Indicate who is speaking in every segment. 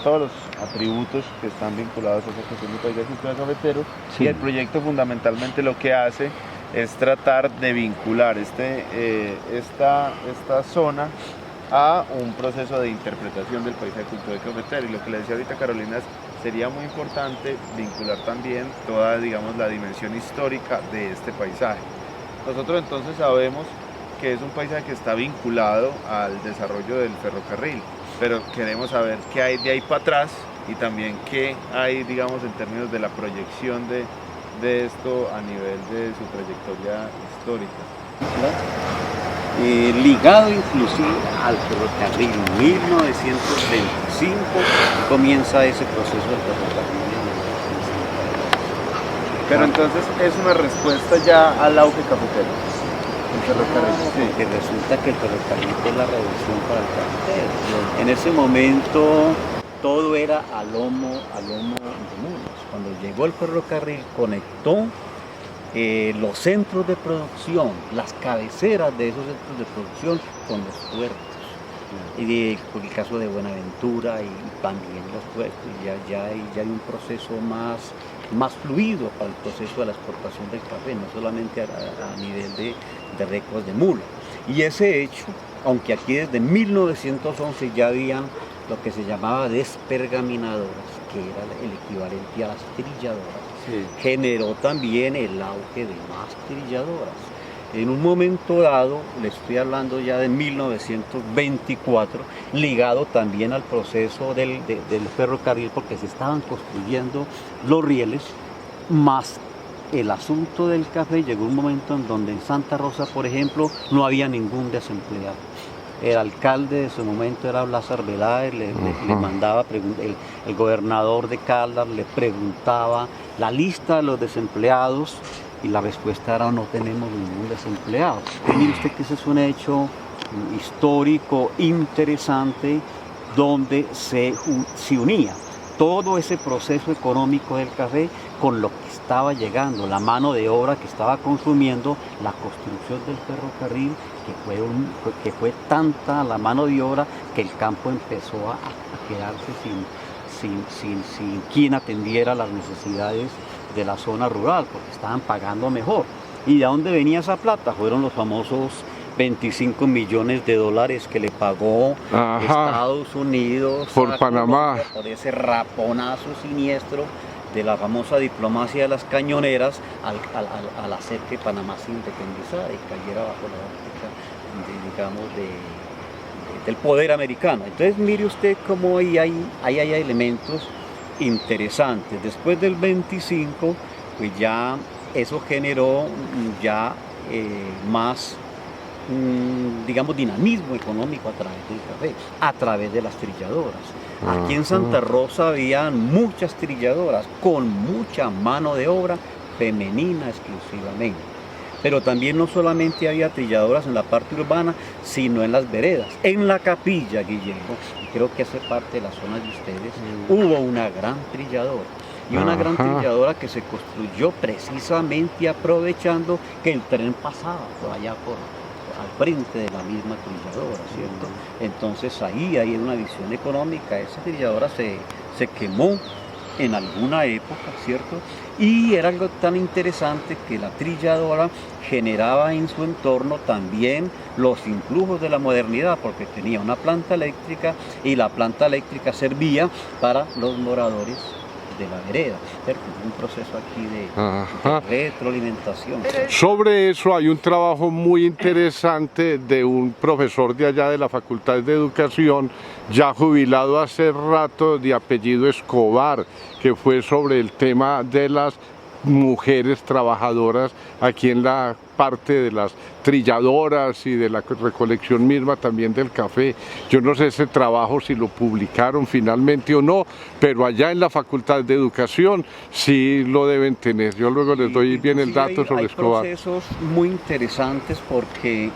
Speaker 1: todos los atributos que están vinculados a esa cuestión del paisaje cultural cafetero. Sí. Y el proyecto fundamentalmente lo que hace es tratar de vincular esta zona a un proceso de interpretación del paisaje cultural cafetero. Y lo que le decía ahorita Carolina es, sería muy importante vincular también toda, digamos, la dimensión histórica de este paisaje. Nosotros entonces sabemos que es un paisaje que está vinculado al desarrollo del ferrocarril, pero queremos saber qué hay de ahí para atrás y también qué hay, digamos, en términos de la proyección de esto a nivel de su trayectoria histórica.
Speaker 2: Ligado inclusive al ferrocarril, en 1925 comienza ese proceso del ferrocarril.
Speaker 1: Pero entonces es una respuesta ya al auge cafetero, el ferrocarril.
Speaker 2: Sí. Que resulta que el ferrocarril fue la revolución para el cafetero. En ese momento todo era a lomo de mulas. Cuando llegó el ferrocarril conectó los centros de producción, las cabeceras de esos centros de producción con los puertos. Y por el caso de Buenaventura y también los puertos, ya hay un proceso más fluido para el proceso de la exportación del café, no solamente a nivel de récords de mula. Y ese hecho, aunque aquí desde 1911 ya habían lo que se llamaba despergaminadoras, que era el equivalente a las trilladoras, sí, generó también el auge de más trilladoras. En un momento dado, le estoy hablando ya de 1924, ligado también al proceso del ferrocarril, porque se estaban construyendo los rieles, más el asunto del café. Llegó un momento en donde en Santa Rosa, por ejemplo, no había ningún desempleado. El alcalde de su momento era Blas Arbeláez, le mandaba el gobernador de Caldas le preguntaba la lista de los desempleados y la respuesta era: no tenemos ningún desempleado. Mire usted que ese es un hecho histórico interesante donde se unía todo ese proceso económico del café con lo que estaba llegando, la mano de obra que estaba consumiendo la construcción del ferrocarril, que fue tanta la mano de obra que el campo empezó a quedarse sin quien atendiera las necesidades de la zona rural, porque estaban pagando mejor. ¿Y de dónde venía esa plata? Fueron los famosos 25 millones de dólares que le pagó Estados Unidos
Speaker 3: por Panamá,
Speaker 2: Colombia, por ese raponazo siniestro de la famosa diplomacia de las cañoneras al hacer que Panamá se independizara y cayera bajo la óptica, digamos, del poder americano. Entonces mire usted cómo hay elementos interesantes. Después del 25, pues ya eso generó ya más, digamos, dinamismo económico a través del café, a través de las trilladoras. Aquí en Santa Rosa había muchas trilladoras con mucha mano de obra femenina exclusivamente. Pero también no solamente había trilladoras en la parte urbana, sino en las veredas. En la Capilla, Guillermo, y creo que hace parte de la zona de ustedes, hubo una gran trilladora. Y una gran trilladora que se construyó precisamente aprovechando que el tren pasaba por allá al frente de la misma trilladora, ¿cierto? Entonces ahí hay una visión económica. Esa trilladora se quemó en alguna época, ¿cierto? Y era algo tan interesante que la trilladora generaba en su entorno también los influjos de la modernidad, porque tenía una planta eléctrica y la planta eléctrica servía para los moradores de la vereda, ¿cierto? Un proceso aquí de retroalimentación.
Speaker 3: Sobre eso hay un trabajo muy interesante de un profesor de allá de la Facultad de Educación, ya jubilado hace rato, de apellido Escobar, que fue sobre el tema de las mujeres trabajadoras aquí en la parte de las trilladoras y de la recolección misma también del café. Yo no sé ese trabajo si lo publicaron finalmente o no, pero allá en la Facultad de Educación sí lo deben tener. Yo luego les doy bien el dato sobre Escobar.
Speaker 2: Hay procesos muy interesantes porque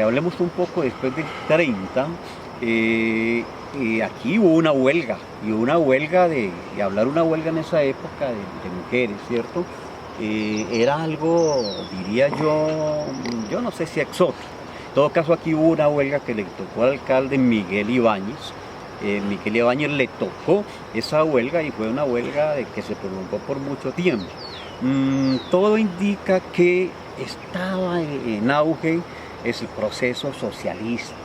Speaker 2: hablemos un poco después del 30. Aquí hubo una huelga, y una huelga una huelga en esa época de mujeres, ¿cierto? Era algo, diría yo no sé si exótico. En todo caso, aquí hubo una huelga que le tocó al alcalde Miguel Ibáñez, Miguel Ibáñez le tocó esa huelga y fue una huelga que se prolongó por mucho tiempo. Todo indica que estaba en auge el proceso socialista.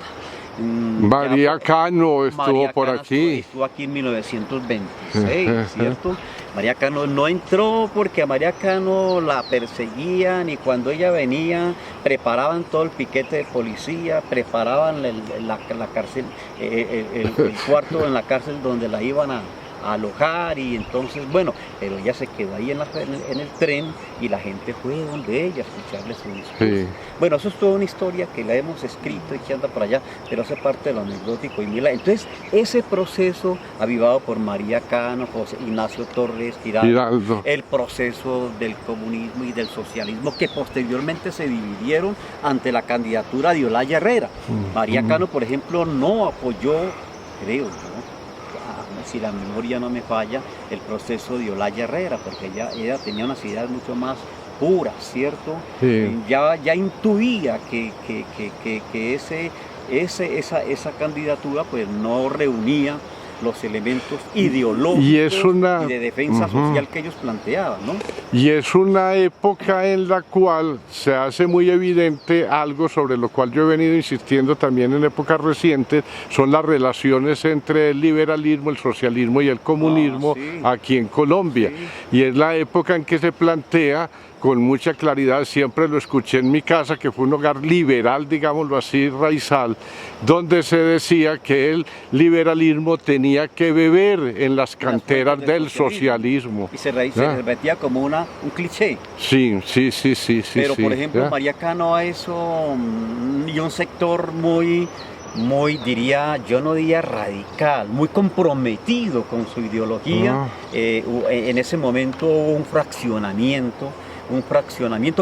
Speaker 3: María Cano estuvo por aquí.
Speaker 2: Estuvo aquí en 1926, ¿cierto? María Cano no entró porque a María Cano la perseguían y cuando ella venía preparaban todo el piquete de policía, preparaban la cárcel, el cuarto en la cárcel donde la iban a alojar y entonces, bueno, pero ella se quedó ahí en el tren y la gente fue donde ella a escucharle su discurso. Sí. Bueno, eso es toda una historia que la hemos escrito y que anda por allá, pero hace parte de lo anecdótico y entonces ese proceso avivado por María Cano, José Ignacio Torres Giraldo, el proceso del comunismo y del socialismo que posteriormente se dividieron ante la candidatura de Olaya Herrera. María Cano, por ejemplo, no apoyó, creo yo, si la memoria no me falla, el proceso de Olaya Herrera, porque ella tenía unas ideas mucho más puras, ¿cierto? Sí. Ya intuía que esa candidatura pues no reunía los elementos ideológicos y de defensa social que ellos planteaban, ¿no?
Speaker 3: Y es una época en la cual se hace muy evidente algo sobre lo cual yo he venido insistiendo también en épocas recientes, son las relaciones entre el liberalismo, el socialismo y el comunismo aquí en Colombia. Sí. Y es la época en que se plantea con mucha claridad, siempre lo escuché en mi casa, que fue un hogar liberal, digámoslo así, raizal, donde se decía que el liberalismo tenía que beber en las canteras del socialismo.
Speaker 2: Y se repetía como un cliché.
Speaker 3: Sí.
Speaker 2: Pero, por ejemplo, María Cano a eso, y un sector muy, diría, yo no diría radical, muy comprometido con su ideología. En ese momento hubo un fraccionamiento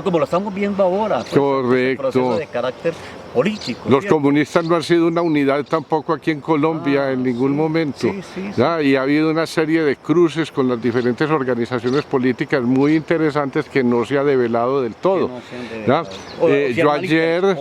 Speaker 2: como lo estamos viendo ahora.
Speaker 3: Correcto.
Speaker 2: Un proceso de carácter político.
Speaker 3: Los comunistas no han sido una unidad tampoco aquí en Colombia en ningún momento. Y ha habido una serie de cruces con las diferentes organizaciones políticas muy interesantes que no se ha develado del todo.
Speaker 2: O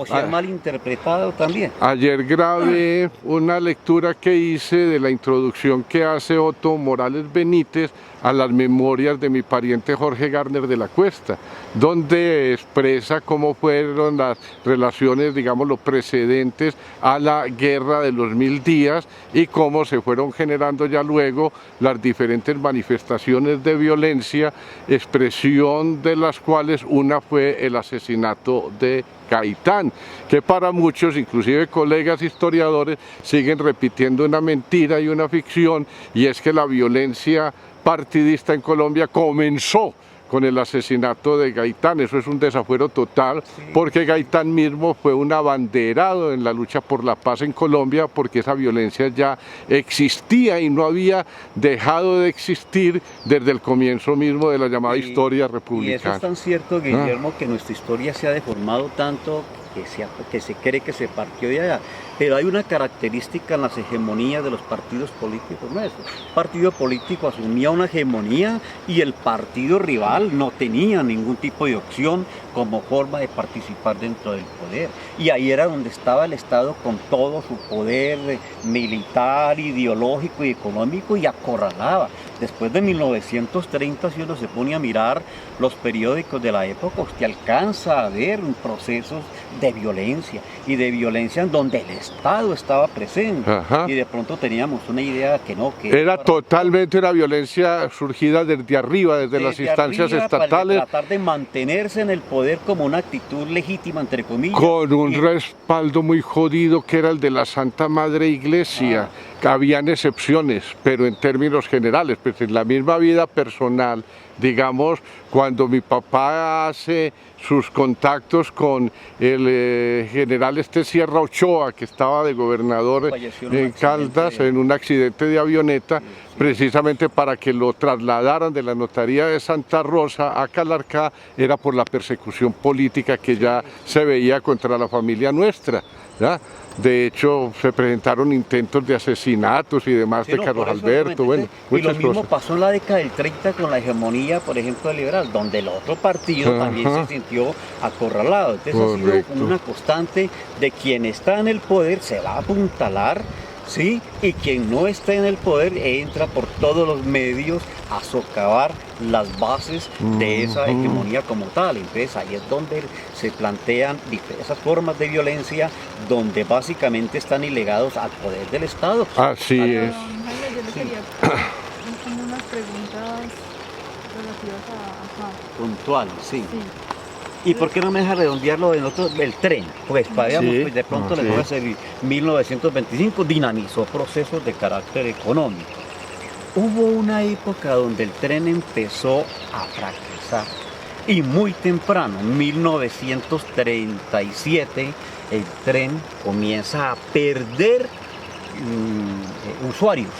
Speaker 2: sea mal interpretado también.
Speaker 3: Ayer grabé una lectura que hice de la introducción que hace Otto Morales Benítez a las memorias de mi pariente Jorge Garner de la Cuesta, donde expresa cómo fueron las relaciones, digamos, los precedentes a la guerra de los 1000 días y cómo se fueron generando ya luego las diferentes manifestaciones de violencia, expresión de las cuales una fue el asesinato de Gaitán, que para muchos, inclusive colegas historiadores, siguen repitiendo una mentira y una ficción, y es que la violencia partidista en Colombia comenzó con el asesinato de Gaitán. Eso es un desafuero total, porque Gaitán mismo fue un abanderado en la lucha por la paz en Colombia, porque esa violencia ya existía y no había dejado de existir desde el comienzo mismo de la llamada historia republicana.
Speaker 2: Y eso es tan cierto, Guillermo, que nuestra historia se ha deformado tanto que se cree que se partió de allá. Pero hay una característica en las hegemonías de los partidos políticos nuestros. El partido político asumía una hegemonía y el partido rival no tenía ningún tipo de opción como forma de participar dentro del poder. Y ahí era donde estaba el Estado con todo su poder militar, ideológico y económico, y acorralaba. Después de 1930, si uno se pone a mirar los periódicos de la época, usted alcanza a ver procesos de violencia, y de violencia en donde el Estado estaba presente. Y de pronto teníamos una idea que
Speaker 3: era totalmente una violencia surgida desde arriba, desde las instancias estatales,
Speaker 2: para tratar de mantenerse en el poder como una actitud legítima, entre comillas,
Speaker 3: con un respaldo muy jodido que era el de la Santa Madre Iglesia. Habían excepciones, pero en términos generales, pues en la misma vida personal, digamos, cuando mi papá hace sus contactos con el general Sierra Ochoa, que estaba de gobernador en Caldas en un accidente de avioneta, precisamente para que lo trasladaran de la notaría de Santa Rosa a Calarcá, era por la persecución política que ya se veía contra la familia nuestra, ¿ya? De hecho, se presentaron intentos de asesinatos y demás de Carlos Alberto. Bueno,
Speaker 2: y lo mismo pasó en la década del 30 con la hegemonía, por ejemplo, liberal, donde el otro partido también se sintió acorralado. Entonces ha sido una constante de quien está en el poder, se va a apuntalar, ¿sí? Y quien no esté en el poder entra por todos los medios a socavar las bases de esa hegemonía como tal. Entonces ahí es donde se plantean esas formas de violencia donde básicamente están ilegados al poder del Estado.
Speaker 3: Así es.
Speaker 4: Jaime, yo le quería como unas preguntas relativas a acá.
Speaker 2: Puntual, sí.
Speaker 4: Sí.
Speaker 2: ¿Y por qué no me deja redondearlo en otro, el tren? Pues veamos,
Speaker 3: Sí,
Speaker 2: pues de pronto
Speaker 3: sí.
Speaker 2: le voy a servir. 1925 dinamizó procesos de carácter económico. Hubo una época donde el tren empezó a fracasar. Y muy temprano, en 1937, el tren comienza a perder usuarios.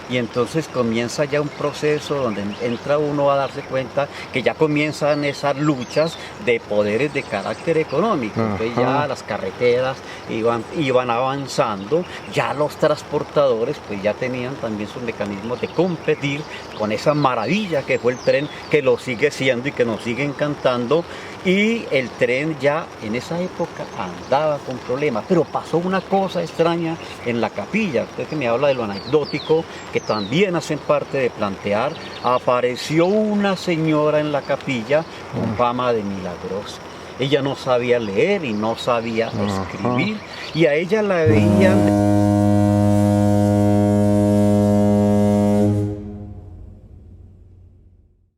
Speaker 2: Y entonces comienza ya un proceso donde entra uno a darse cuenta que ya comienzan esas luchas de poderes de carácter económico. Entonces ya las carreteras iban avanzando, ya los transportadores pues ya tenían también sus mecanismos de competir con esa maravilla que fue el tren, que lo sigue siendo y que nos sigue encantando. Y el tren ya en esa época andaba con problemas, pero pasó una cosa extraña en la capilla. Usted que me habla de lo anecdótico, que también hacen parte de plantear, apareció una señora en la capilla con fama de milagrosa. Ella no sabía leer y no sabía escribir, y a ella la veían